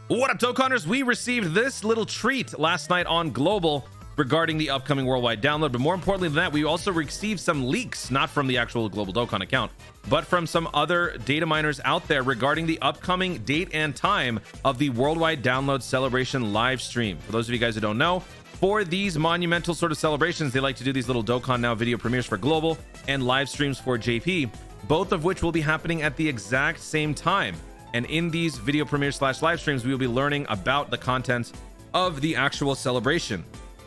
What up, Dokkaners? We received this little treat last night on Global regarding the upcoming worldwide download, but more importantly than that, we also received some leaks, not from the actual Global Dokkan account, but from some other data miners out there regarding the upcoming date and time of the worldwide download celebration live stream. For those of you guys who don't know, for these monumental sort of celebrations, they like to do these little Dokkan Now video premieres for Global and live streams for JP, both of which will be happening at the exact same time. And in these video premieres / live streams, we will be learning about the content of the actual celebration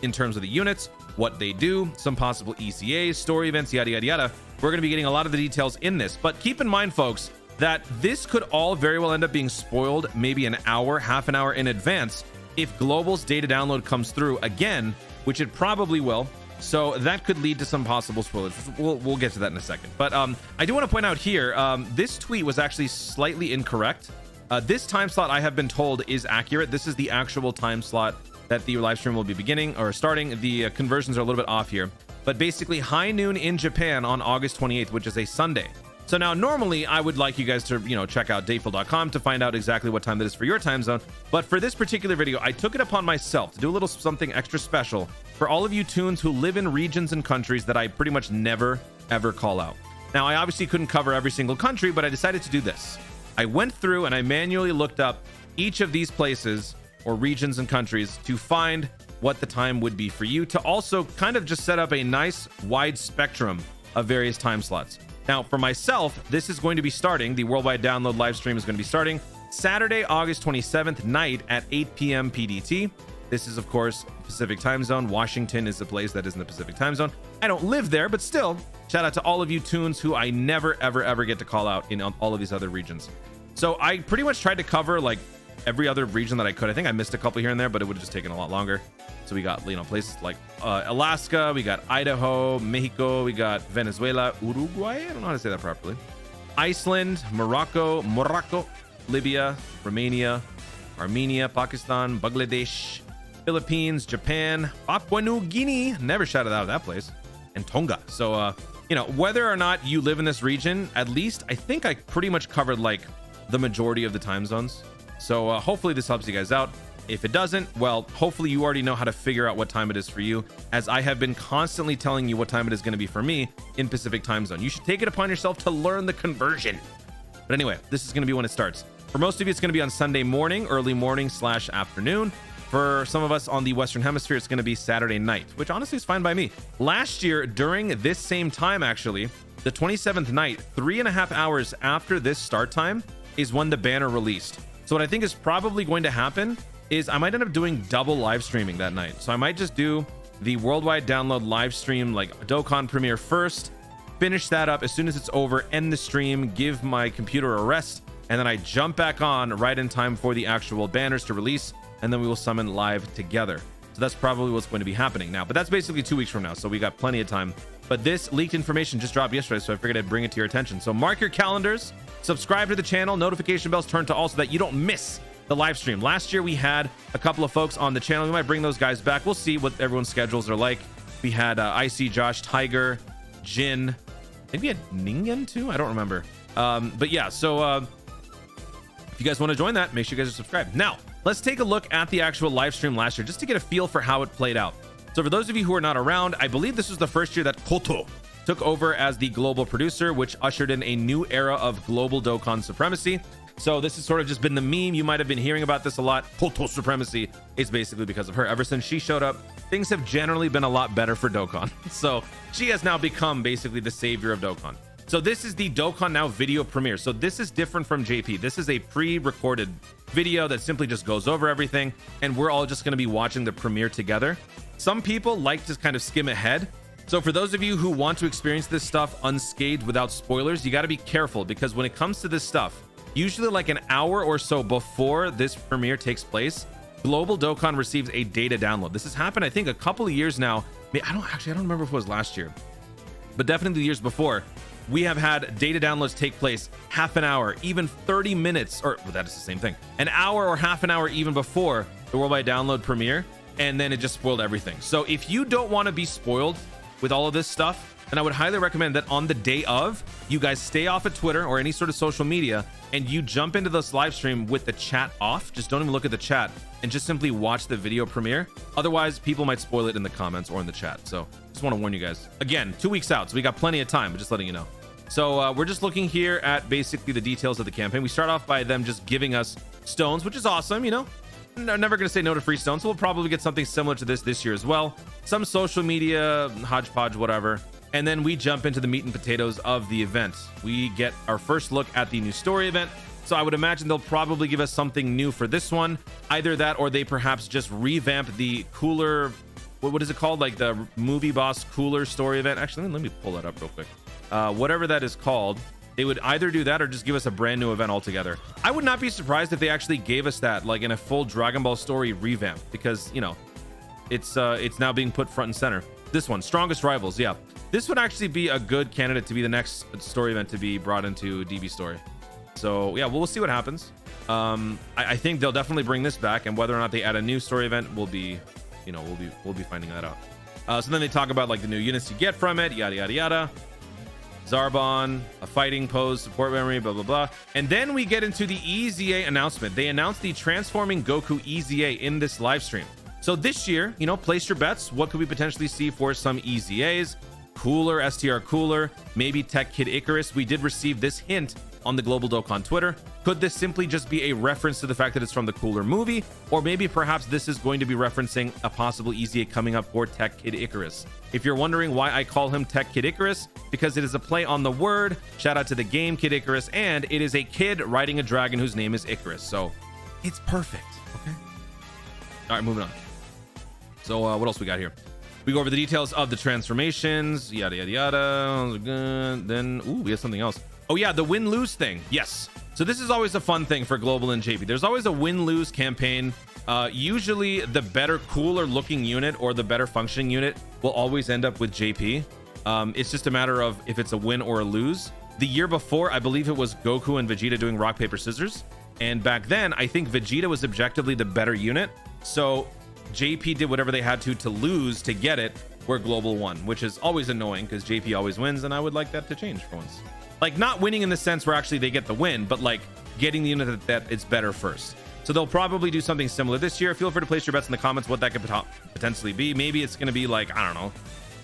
in terms of the units, what they do, some possible EZAs, story events, yada, yada, yada. We're going to be getting a lot of the details in this, but keep in mind, folks, that this could all very well end up being spoiled maybe an hour, half an hour in advance if Global's data download comes through again, which it probably will. So that could lead to some possible spoilers. We'll get to that in a second. But I do want to point out here, this tweet was actually slightly incorrect. This time slot, I have been told, is accurate. This is the actual time slot that the live stream will be beginning or starting. The conversions are a little bit off here. But basically, high noon in Japan on August 28th, which is a Sunday. So now, normally, I would like you guys to, check out dateful.com to find out exactly what time that is for your time zone. But for this particular video, I took it upon myself to do a little something extra special for all of you tunes who live in regions and countries that I pretty much never, ever call out. Now, I obviously couldn't cover every single country, but I decided to do this. I went through and I manually looked up each of these places or regions and countries to find what the time would be for you, to also kind of just set up a nice wide spectrum of various time slots. Now, for myself, this is going to be starting, the worldwide download live stream is going to be starting Saturday, August 27th night at 8 p.m. PDT. This is, of course, Pacific time zone. Washington is the place that is in the Pacific time zone. I don't live there, but still, shout out to all of you tunes who I never, ever, ever get to call out in all of these other regions. So I pretty much tried to cover like every other region that I could. I think I missed a couple here and there, but it would have just taken a lot longer. So we got, places like Alaska, we got Idaho, Mexico, we got Venezuela, Uruguay, I don't know how to say that properly, Iceland, Morocco, Libya, Romania, Armenia, Pakistan, Bangladesh, Philippines, Japan, Papua New Guinea, never shouted out of that place, and Tonga. So, whether or not you live in this region, at least I think I pretty much covered like the majority of the time zones. So hopefully this helps you guys out. If it doesn't, well, hopefully you already know how to figure out what time it is for you, as I have been constantly telling you what time it is going to be for me in Pacific time zone. You should take it upon yourself to learn the conversion. But anyway, this is going to be when it starts. For most of you, it's going to be on Sunday morning, early morning / afternoon. For some of us on the Western Hemisphere, it's going to be Saturday night, which honestly is fine by me. Last year, during this same time, actually, the 27th night, 3.5 hours after this start time is when the banner released. So what I think is probably going to happen is I might end up doing double live streaming that night. So I might just do the worldwide download live stream, like Dokkan premiere first, finish that up as soon as it's over, end the stream, give my computer a rest, and then I jump back on right in time for the actual banners to release, and then we will summon live together. So that's probably what's going to be happening now, but that's basically 2 weeks from now, so we got plenty of time. But this leaked information just dropped yesterday, so I figured I'd bring it to your attention. So mark your calendars, subscribe to the channel, notification bells turned to all so that you don't miss the live stream. Last year we had a couple of folks on the channel. We might bring those guys back. We'll see what everyone's schedules are like. We had IC Josh, Tiger, Jin. I think we had Ningen too. I don't remember. But yeah, so if you guys want to join that, make sure you guys are subscribed. Now, let's take a look at the actual live stream last year just to get a feel for how it played out. So for those of you who are not around, I believe this was the first year that Koto took over as the global producer, which ushered in a new era of global Dokkan supremacy. So this has sort of just been the meme. You might have been hearing about this a lot. Koto supremacy is basically because of her. Ever since she showed up, things have generally been a lot better for Dokkan. So she has now become basically the savior of Dokkan. So this is the Dokkan Now video premiere. So this is different from JP. This is a pre-recorded video that simply just goes over everything, and we're all just going to be watching the premiere together. Some people like to kind of skim ahead. So for those of you who want to experience this stuff unscathed without spoilers, you got to be careful, because when it comes to this stuff, usually like an hour or so before this premiere takes place, Global Dokkan receives a data download. This has happened, I think, a couple of years now. I don't remember if it was last year, but definitely the years before. We have had data downloads take place half an hour, even 30 minutes, or well, that is the same thing, an hour or half an hour even before the worldwide download premiere, and then it just spoiled everything. So if you don't want to be spoiled with all of this stuff, then I would highly recommend that on the day of, you guys stay off of Twitter or any sort of social media, and you jump into this live stream with the chat off. Just don't even look at the chat and just simply watch the video premiere. Otherwise, people might spoil it in the comments or in the chat. So just want to warn you guys. Again, 2 weeks out, so we got plenty of time, but just letting you know. So we're just looking here at basically the details of the campaign. We start off by them just giving us stones, which is awesome, you know. I'm never going to say no to free stones, so we'll probably get something similar to this year as well. Some social media, hodgepodge, whatever. And then we jump into the meat and potatoes of the event. We get our first look at the new story event. So I would imagine they'll probably give us something new for this one. Either that, or they perhaps just revamp the cooler, what is it called? Like the movie boss cooler story event. Actually, let me pull that up real quick. Whatever that is called, they would either do that or just give us a brand new event altogether. I would not be surprised if they actually gave us that, like in a full Dragon Ball story revamp, because, you know, it's now being put front and center. This one, Strongest Rivals. Yeah, this would actually be a good candidate to be the next story event to be brought into DB story. So yeah, we'll see what happens. I think they'll definitely bring this back, and whether or not they add a new story event, we'll be finding that out. So then they talk about like the new units you get from it, yada yada yada. Zarbon, a fighting pose, support memory, blah blah blah. And then we get into the EZA announcement. They announced the Transforming Goku EZA in this live stream. So this year, you know, place your bets. What could we potentially see for some EZAs? Cooler, STR Cooler, maybe Tech Kid Icarus. We did receive this hint on the Global Dokkan Twitter. Could this simply just be a reference to the fact that it's from the Cooler movie? Or maybe perhaps this is going to be referencing a possible EZA coming up for Tech Kid Icarus. If you're wondering why I call him Tech Kid Icarus, because it is a play on the word, shout out to the game Kid Icarus, and it is a kid riding a dragon whose name is Icarus. So it's perfect, okay? All right, moving on. So what else we got here? We go over the details of the transformations, yada yada yada. Good. Then we have something else. Oh yeah, the win-lose thing. Yes. So this is always a fun thing for Global and JP. There's always a win-lose campaign. Usually the better, cooler looking unit or the better functioning unit will always end up with JP. It's just a matter of if it's a win or a lose. The year before, I believe it was Goku and Vegeta doing rock, paper, scissors. And back then, I think Vegeta was objectively the better unit. So JP did whatever they had to lose to get it, where Global won, which is always annoying because JP always wins, and I would like that to change for once. Like, not winning in the sense where actually they get the win, but like getting the unit that it's better first. So they'll probably do something similar this year. Feel free to place your bets in the comments what that could potentially be. Maybe it's going to be like, I don't know,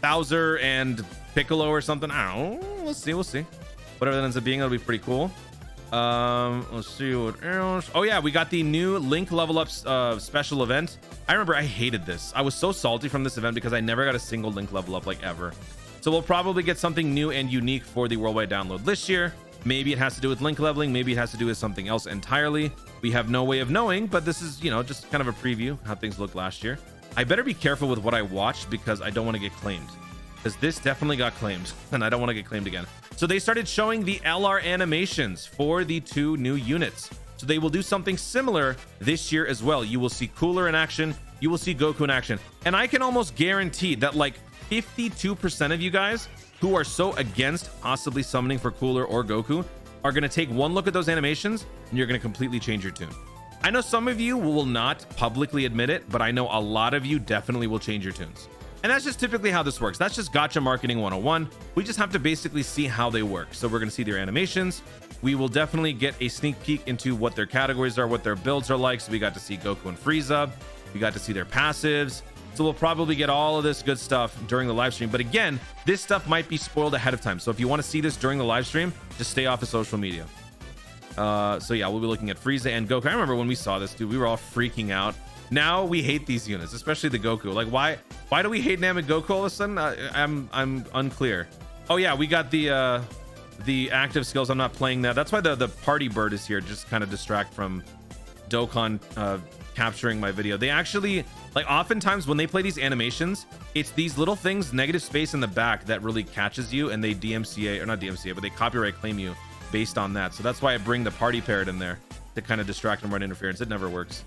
Bowser and Piccolo or something. I don't know. We'll see. Whatever that ends up being, that'll be pretty cool. Let's see what else. Oh yeah, we got the new Link level up special event. I remember I hated this. I was so salty from this event because I never got a single Link level up, like, ever. So we'll probably get something new and unique for the worldwide download this year. Maybe it has to do with Link leveling, maybe it has to do with something else entirely. We have no way of knowing, but this is, you know, just kind of a preview how things looked last year. I better be careful with what I watched because I don't want to get claimed, because this definitely got claimed and I don't want to get claimed again. So they started showing the LR animations for the 2 new units. So they will do something similar this year as well. You will see Cooler in action, you will see Goku in action, and I can almost guarantee that like 52% of you guys who are so against possibly summoning for Cooler or Goku are going to take one look at those animations and you're going to completely change your tune. I know some of you will not publicly admit it, but I know a lot of you definitely will change your tunes. And that's just typically how this works. That's just gotcha marketing 101. We just have to basically see how they work. So we're going to see their animations. We will definitely get a sneak peek into what their categories are, what their builds are like. So we got to see Goku and Frieza. We got to see their passives. So we'll probably get all of this good stuff during the live stream. But again, this stuff might be spoiled ahead of time. So if you want to see this during the live stream, just stay off of social media. So yeah, we'll be looking at Frieza and Goku. I remember when we saw this, dude, we were all freaking out. Now we hate these units, especially the Goku. Like, why do we hate Namek Goku all of a sudden? I'm unclear. Oh yeah, we got the active skills. I'm not playing that. That's why the party bird is here, just kind of distract from Dokkan capturing my video. They actually, like, oftentimes when they play these animations, it's these little things, negative space in the back, that really catches you, and they DMCA, or not DMCA, but they copyright claim you based on that. So that's why I bring the party parrot in there to kind of distract and run interference. It never works.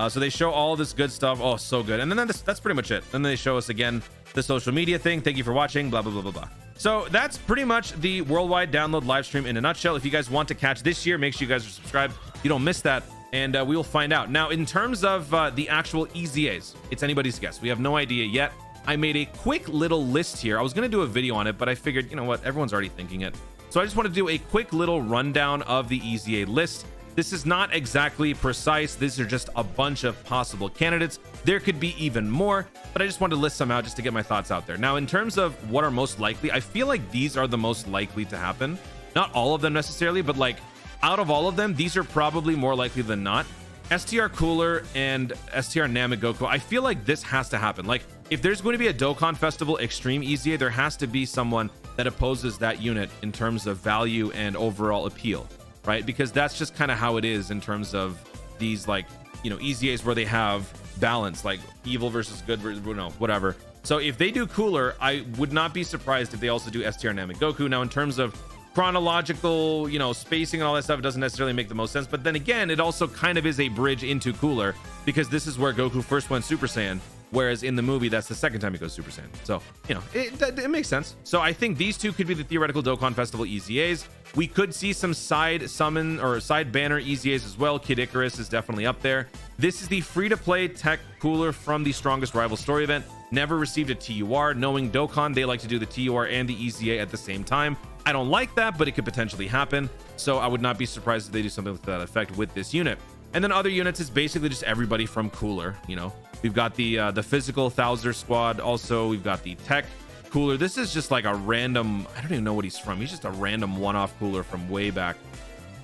So they show all this good stuff. Oh, so good. And then that's pretty much it. Then they show us again the social media thing. Thank you for watching, blah blah blah blah blah. So that's pretty much the worldwide download live stream in a nutshell. If you guys want to catch this year, make sure you guys are subscribed. You don't miss that, and we will find out. Now, in terms of the actual EZAs, it's anybody's guess. We have no idea yet. I made a quick little list here. I was going to do a video on it, but I figured, you know what, everyone's already thinking it. So I just want to do a quick little rundown of the EZA list. This is not exactly precise. These are just a bunch of possible candidates. There could be even more, but I just wanted to list some out just to get my thoughts out there. Now, in terms of what are most likely, I feel like these are the most likely to happen. Not all of them necessarily, but like out of all of them, these are probably more likely than not. STR Cooler and STR Goku. I feel like this has to happen. Like, if there's going to be a Dokkan Festival Extreme EZA, there has to be someone that opposes that unit in terms of value and overall appeal, right? Because that's just kind of how it is in terms of these, like, you know, EZAs where they have balance, like evil versus good, you know, whatever. So if they do Cooler, I would not be surprised if they also do STR Goku. Now, in terms of chronological, you know, spacing and all that stuff, it doesn't necessarily make the most sense, but then again, it also kind of is a bridge into Cooler, because this is where Goku first went Super Saiyan, whereas in the movie that's the second time he goes Super Saiyan. So, you know, it makes sense. So I think these two could be the theoretical Dokkan Festival EZAs. We could see some side summon or side banner EZAs as well. Kid Icarus is definitely up there. This is the free-to-play tech Cooler from the Strongest Rival story event. Never received a TUR. Knowing Dokkan, they like to do the TUR and the EZA at the same time. I don't like that, but it could potentially happen. So I would not be surprised if they do something to that effect with this unit. And then other units is basically just everybody from Cooler. You know, we've got the physical Thouser squad. Also, we've got the tech Cooler. This is just like a random, I don't even know what he's from. He's just a random one-off Cooler from way back.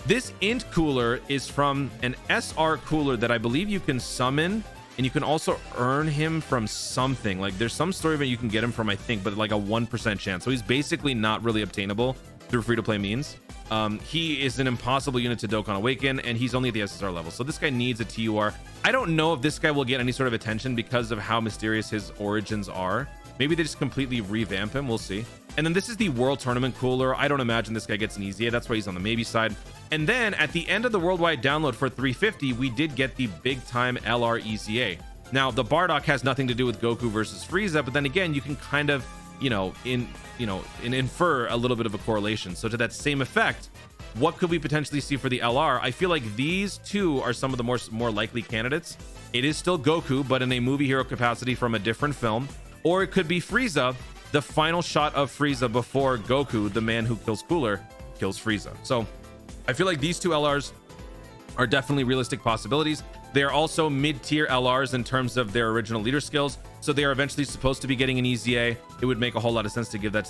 This Int Cooler is from an SR Cooler that I believe you can summon, and you can also earn him from something. Like, there's some story event you can get him from, I think, but like a 1% chance. So he's basically not really obtainable through free-to-play means. He is an impossible unit to Dokkan Awaken, and he's only at the SSR level. So this guy needs a TUR. I don't know if this guy will get any sort of attention because of how mysterious his origins are. Maybe they just completely revamp him. We'll see. And then this is the World Tournament Cooler. I don't imagine this guy gets an EZA. That's why he's on the maybe side. And then at the end of the worldwide download for 350, we did get the big time LR EZA. Now, the Bardock has nothing to do with Goku versus Frieza, but then again, you can kind of, infer a little bit of a correlation. So to that same effect, what could we potentially see for the LR? I feel like these two are some of the more likely candidates. It is still Goku, but in a movie hero capacity from a different film. Or it could be Frieza, the final shot of Frieza before Goku, the man who kills Cooler, kills Frieza. So I feel like these two LRs are definitely realistic possibilities. They are also mid-tier LRs in terms of their original leader skills, so they are eventually supposed to be getting an EZA. It would make a whole lot of sense to give that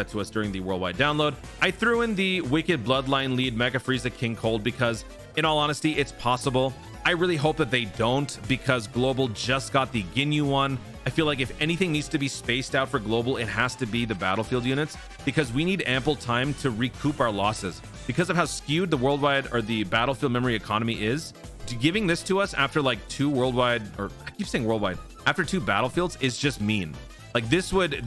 to us during the worldwide download. I threw in the Wicked Bloodline lead Mega Frieza King Cold because, in all honesty, it's possible. I really hope that they don't, because Global just got the Ginyu one. I feel like if anything needs to be spaced out for Global, it has to be the battlefield units, because we need ample time to recoup our losses. Because of how skewed the worldwide or the battlefield memory economy is, giving this to us after like two worldwide, or I keep saying worldwide, after two battlefields is just mean. Like, this would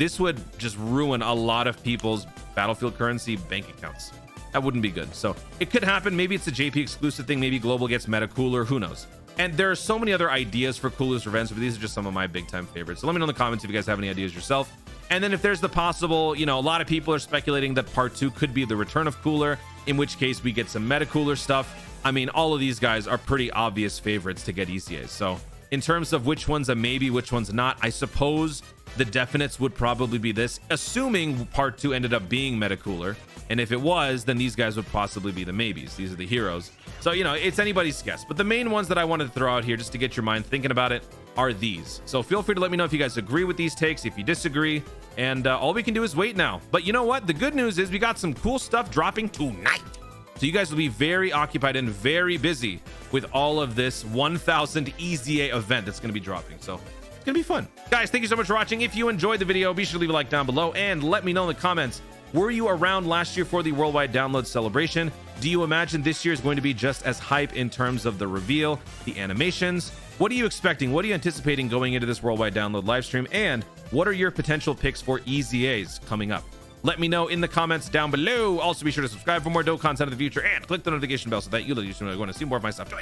just ruin a lot of people's battlefield currency bank accounts. That wouldn't be good. So it could happen. Maybe it's a JP exclusive thing. Maybe Global gets Meta Cooler. Who knows? And there are so many other ideas for Cooler's Revenge, but these are just some of my big time favorites. So let me know in the comments if you guys have any ideas yourself. And then if there's the possible, a lot of people are speculating that part 2 could be the return of Cooler, in which case we get some Meta Cooler stuff. I mean, all of these guys are pretty obvious favorites to get EZAs. So in terms of which one's a maybe, which one's not, I suppose the definites would probably be this, assuming part 2 ended up being Meta Cooler. And if it was, then these guys would possibly be the maybes. These are the heroes. So, it's anybody's guess. But the main ones that I wanted to throw out here, just to get your mind thinking about it, are these. So feel free to let me know if you guys agree with these takes, if you disagree. And all we can do is wait now. But you know what? The good news is we got some cool stuff dropping tonight. So you guys will be very occupied and very busy with all of this 1000 EZA event that's going to be dropping. So it's going to be fun. Guys, thank you so much for watching. If you enjoyed the video, be sure to leave a like down below and let me know in the comments. Were you around last year for the worldwide download celebration? Do you imagine this year is going to be just as hype in terms of the reveal, the animations? What are you expecting? What are you anticipating going into this worldwide download live stream? And what are your potential picks for EZAs coming up? Let me know in the comments down below. Also, be sure to subscribe for more dope content in the future and click the notification bell so that you'll know when to see more of my stuff.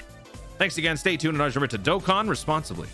Thanks again. Stay tuned and always remember to Dokkan responsibly.